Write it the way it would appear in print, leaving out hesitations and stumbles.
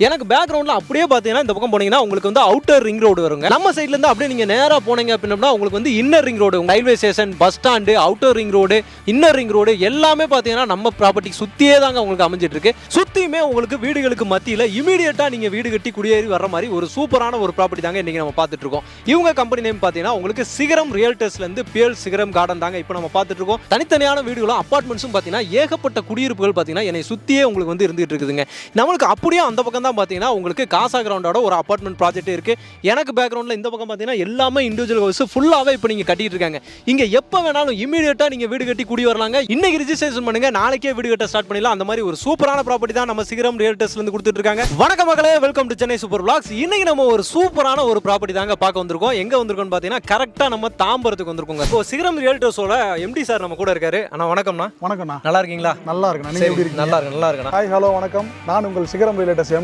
எனக்கு பேக்ரவுண்டில் அப்படியே பார்த்தீங்கன்னா இந்த பக்கம் போனீங்கன்னா உங்களுக்கு வந்து அவுட்டர் ரிங் ரோடு வருங்க. நம்ம சைட்லேருந்து அப்படியே நீங்கள் நேராக போனீங்க அப்படின்னா உங்களுக்கு வந்து inner ring road, railway station, bus stand, outer ring road, inner ring road எல்லாமே பார்த்தீங்கன்னா நம்ம ப்ராப்பர்ட்டிக்கு சுற்றியே தாங்க உங்களுக்கு அமைஞ்சிட்டு இருக்கு. சுற்றியுமே உங்களுக்கு வீடுகளுக்கு மத்தியில் இமீடியட்டாக நீங்கள் வீடு கட்டி குடியேறி வர மாதிரி ஒரு சூப்பரான ஒரு ப்ராப்பர்ட்டி தாங்க இன்றைக்கி நம்ம பார்த்துட்டு இருக்கோம். இவங்க கம்பெனி நேம் பார்த்தீங்கன்னா உங்களுக்கு சிகரம் ரியல்டர்ஸ்லேருந்து பியல் சிகரம் கார்டன் தாங்க இப்போ நம்ம பார்த்துட்டு இருக்கோம். தனித்தனியான வீடுகளும் அப்பார்ட்மெண்ட்ஸும் பார்த்தீங்கன்னா ஏகப்பட்ட குடியிருப்புகள் பார்த்தீங்கன்னா என்னை சுற்றியே உங்களுக்கு வந்து இருந்துகிட்டு இருக்குதுங்க. நம்மளுக்கு அப்படியே அந்த பக்கம் தான் பார்த்தீங்கன்னா உங்களுக்கு காசா கிரவுண்டோட ஒரு அப்பார்ட்மெண்ட் ப்ராஜெக்ட் இருக்குது. எனக்கு பேக்ரவுண்டில் இந்த பக்கம் பார்த்தீங்கன்னா எல்லாமே இண்டிவிஜுவல் ஹவுஸ் ஃபுல்லாகவே இப்போ நீங்கள் கட்டிட்டு இருக்காங்க. இங்கே எப்போ வேணாலும் இமீடியட்டாக நீங்கள் வீடு கட்டி குடி வரலாங்க. இன்னைக்கு ரிஜிஸ்ட்ரேஷன் பண்ணுங்க, நாளைக்கே வீடு கட்ட ஸ்டார்ட் பண்ணிடலாம். அந்த மாதிரி ஒரு சூப்பரான ப்ராப்பர்ட்டி தான் நம்ம சிகரம் ரியல்டர்ஸ்லேருந்து கொடுத்துட்டு இருக்காங்க. வணக்கம் மக்களே, welcome to Chennai super vlogs. இன்னைக்கு நம்ம ஒரு சூப்பரான ஒரு ப்ராப்பர்ட்டி தாங்க பார்க்க வந்திருக்கோம். எங்கே வந்திருக்கோம்னு பார்த்தீங்கன்னா கரெக்டாக நம்ம தாம்பரத்துக்கு வந்திருக்கோங்க. இப்போ சிகரம் ரியல்டர்ஸோட எம்டி சார் நம்ம கூட இருக்காரு. அண்ணா வணக்கம்ண்ணா. வணக்கம்ண்ணா. நல்லா இருக்கீங்களா? நல்லா இருக்கேன். நீங்க எப்படி இருக்கீங்க? நல்லா இருக்கேன். ஹாய், ஹலோ, வணக்கம். நான் உங்கள் சிகரம் ரியல்டர்ஸ்